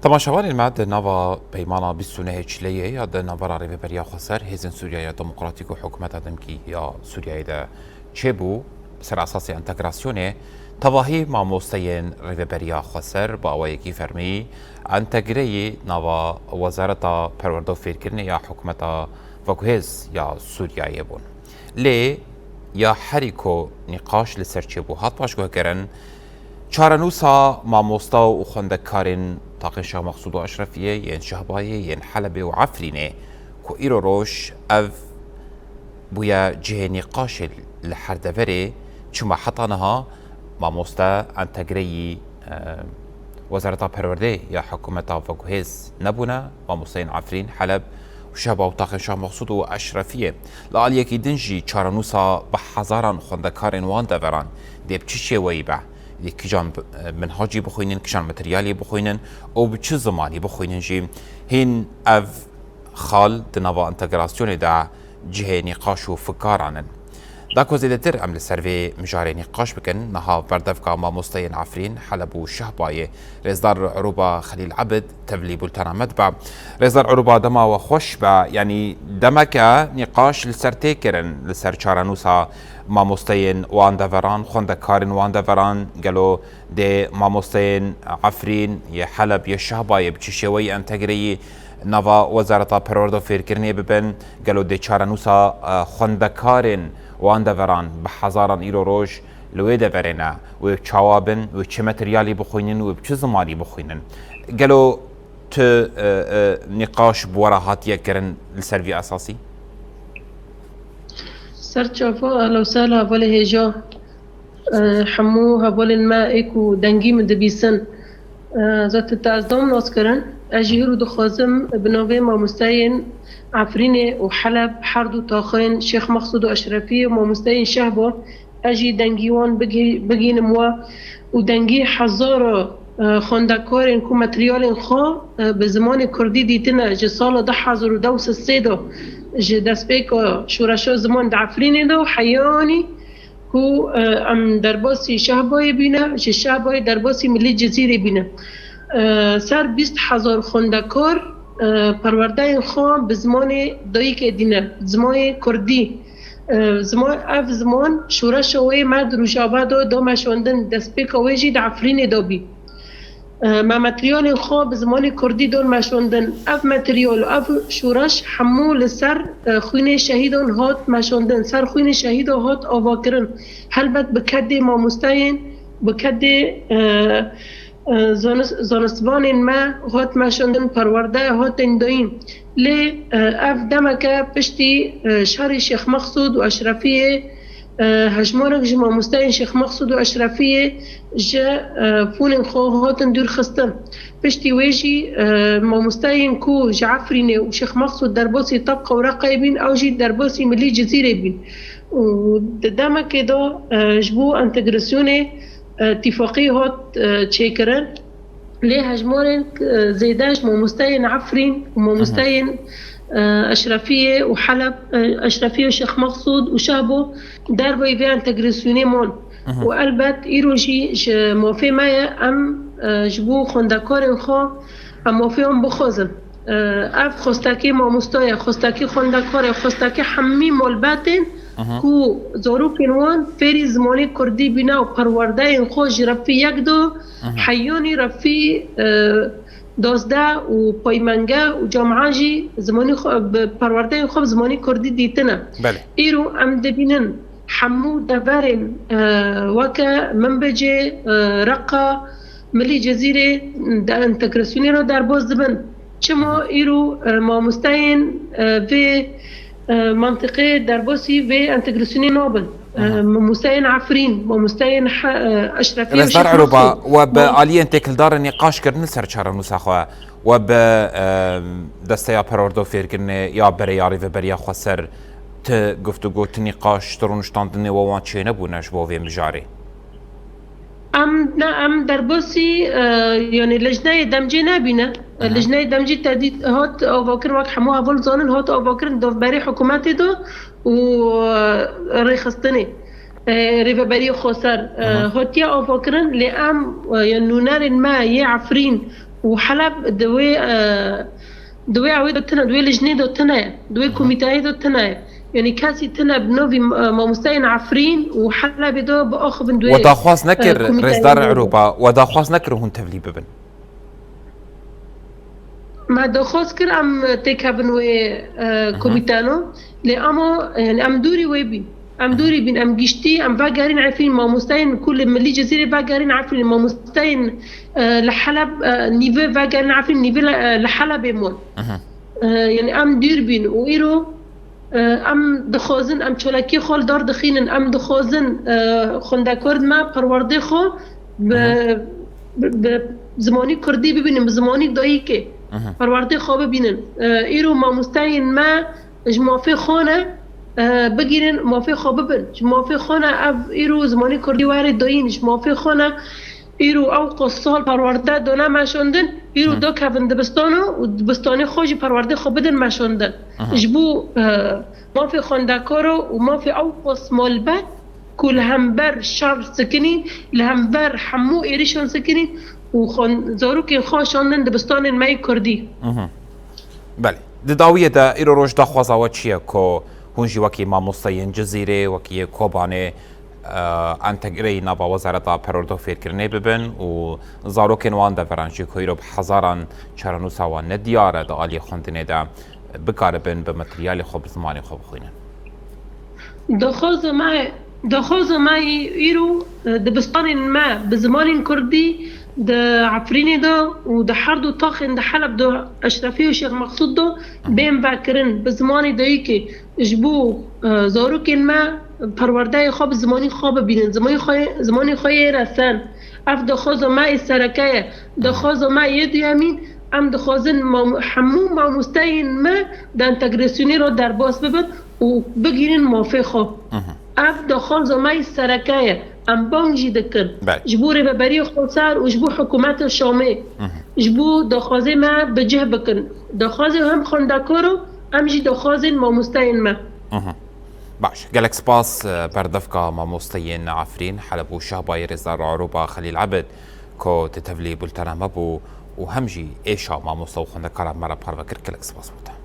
تماشاوان المعد نوا پیمانا 29 چلیه یا ده نوارا ریوبریا خسر هیزن سوریای دموکراتیک و حکومت دمکی یا سوریای ده چه بو سر اساس انتگراسیونه تواهی ماموستین ریوبریا خسر با اوایکی فرمی انتگری نوا وزارت پرورده و فیرکرنه یا حکومت وکوهز یا سوریای بون لی یا حریکو نقاش لسر چه بو هات باشگوه کرن چارنوسا ماموستا و خوندکارن طاقن شاه مقصود و اشرفیه ین شهبایه ین حلبه و عفرینه که ایرو روش او بویا جه نقاش لحردوره چما حطانها ماموستا انتگری وزارت پرورده یا حکومت وکوهز نبونا ماموستین عفرین حلب و شهبا و طاقن شاه مقصود و اشرفیه لعالیه که دنجی چارنوسا بحزاران خوندکارن وان دوران دیب چیشه ویبه کجان منهاجی بخوینن کجان متریالی بخوینن او به چه زمانی بخوینن جی هین اف خال دنوا انتگراسیون دا جه نقاش و فکارانن دا کو زیدتر عمل سروی مجاری نقاش بکن نها بردفقا ماموستین عفرین حلب و شهبایه رزدار عروبا خلیل عبد تبلی بولتانا مدبع رزدار عروبا دما و خوش با يعني دمك نقاش لسرتي كرن لسر چارنوسا ماموستين وان دفران خوندكارن وان دفران قالوا دي ماموستين عفرين يا حلب يا شهباية بتشيوي انتقري نوا وزارة پرورده فيركرني ببن قالوا دي چارنوسا خوندكارن وان دفران بحزاران ايرو روش لوي دفرنا وچاوابن وچه متريالي بخوينن وبچه زماني بخوينن قالوا ت نقاش بورا هاتيه كرن لسرفي اساسي سرچافا اهلا وسهلا هبال هجا حمو هبال الماء و دنگی مدبیسن ذات التعزدام ناس کرن اجهر و دخوازم بنوه ماموستین عفرین و حلب حرد و تاخین شیخ مقصود و اشرفی و ماموستین شهبا اجی دنگیوان بگین موا و دنگی هزار خوندکارن که متریال خوا به زمان کردی دیتنه جه سال 2003 جه دست بیکا شورشا زمان دعفرین دو حیانی که ام درباسی شهبای بینه جه شهبای درباسی ملی جزیره بینه سر 20,000 خوندکار پرورده خوا به زمان دایی که دینه زمان کردی زمان شورش وی مرد روشابه دو مشوندن دست بیکا ویجی دعفرین دو بی ما متریال خواب زمان کردی دون مشوندن اف متریال و اف شورش حمول سر خوین شهیدان هات مشوندن سر خوین شهیدان هات آوا کرن هلبت بکده ماموستین بکده زانستبان ما هات مشوندن پرورده هات اندوین لی اف دمکه پشتی شهر شیخ مقصود و اشرفیه هجمارك جمع مستعين شيخ مقصود وأشرفية جا فون خوهاتن دور خستن بشتي ويجي ما مستعين كو جعفريني وشيخ مقصود درباسي طبقة ورقايبين أو جي درباسي ملي جزيرة بين وداما كده جبو انتجراسيوني اتفاقيات تشيكرن ليه هجمارك زيداش ما مستعين عفرين وما مستعين اشرفيه وحلب اشرفيه وشيخ مقصود وشابو داربي في انتجراسيوني مون والبت ايروجي موفي مايا ام جبو خوندكار خو ام موفيهم بخوزن اف خوستاكي ما مستويا خوستاكي خوندكار خوستاكي حمي مولباتن کو زوروکن وان فری زمانی کردی بنا و پرورده خوش رفی یک دو حیانی رفی 12 و پایمنگه و جامعه جی زمانی پرورده خوب زمانی کردی دیتنه بله ایرو ام دبینن حمو دورن وکا منبجه رقا ملی جزیره در انتگراسیونی رو در باز دبن چما ایرو ما مستعین و منطقه درباسي في انتجراسيوني نوبل مستعين عفرين ومستعين اشرفي رزدار عروبا وباليا تكل دار النقاش كرن سر چارنوسا خو وب دستيا پروردو فيركن يا برياري و بريا خسر ت گفتگو تنقاش ترونشتاندني ووان چينه بونش بو في مجاري ام درباسي يعني لجنه دمجي نبينه لجنه دمجي تدید هات آواکر وقت همه اول زانن هات آواکر دفتری حکومتی دو و ریخستنی ریفبری خسر هاتیا آواکرن لام یا نونر ما یه عفرین وحلب دوي عويدو تنا دوي لجنيدو تنا دوي كوميتايدو تنا يعني كاسي تنا بنوفي ماموستاين عفرين وحلب دو بأخ بن دوي ودا خواست نكر رزدار عروبا ودا خواست نكر هون تفلي ببن ما دخوز كر ام تكابن وي كوميتانو لأمو يعني ام دوري ويبي ام دوري بين ام جشتي ام باقارين عارفين ماموستاين كل ملي جزيرة باقارين عارفين ماموستاين لحلب نيفي باقارين عارفين نيفي لحلب يمون يعني ام دير بين وإيرو ام دخوزن ام چولاکی خال دار دخینن ام دخوزن خندکرد ما پرورده خو زمانی کردی ببینیم زمانی دایی که پرورده خو ببینن ایرو ماموستاین ما جمافی خونه بگیرن مافی خو ببن جمافی خونه اف ایرو زمانی کردی وارد دایین جمافی خونه ایرو او قصال پرورده دونه مشوندن ایرو دو کفن دبستانو و دبستانی خوشی پرورده خو بدن مشوندن جبو ما في خندكارو وما في او قص مالبات كل همبر شر سكنين لهمبر حمو ايريشون سكنين وخن زاروكين خاشاندن دبستان ماي كردي بله داویه دا ایرو روش دا خوازاوه چیه که هونجی وکی ماموستاین جزیره وکی کوبانه انتگری نبا وزارتا پرورده فکرنه ببن و زاروکین وان دا فرانشی که ایرو بحزاران چرانوسا وان ندیاره دا آلی خوندنه دا بکاربن به متریال خوب زمانی خوب خوینن دخوز معي إيرو دبستان ما بزمان كردي دا عفريني دا ودا حردو طاخن دا حلب دا أشرفي وشيخ مقصود دا بين باكرن بزماني دايكي جبو زاروكين ما پرورده خواب زمانی خواب بینن زمانی خواه رسن اف دخوز معي السركاية دخوز معي يدو يمين ام دخوازن حمو ماموستاین ما دا انتگراسیونی رو در باز ببن و بگیرین موافقه اف دخوز مای سرکایه ام بانجی دکن جبور ببری خلصار و جبو حکومت شامه جبو دخوازه ما بجه بکن دخوازه هم خندکارو ام جی دخوازن ماموستاین ما باش قالك سباس بردفقة ماموستاين عفرين حلب وشهباي رزدار عروبا خليل عبد كو تتفلي بلتنا مبو وهمجي ايشا ماموستا وخندكارا مرا بخار وكر كلك سباس بوتا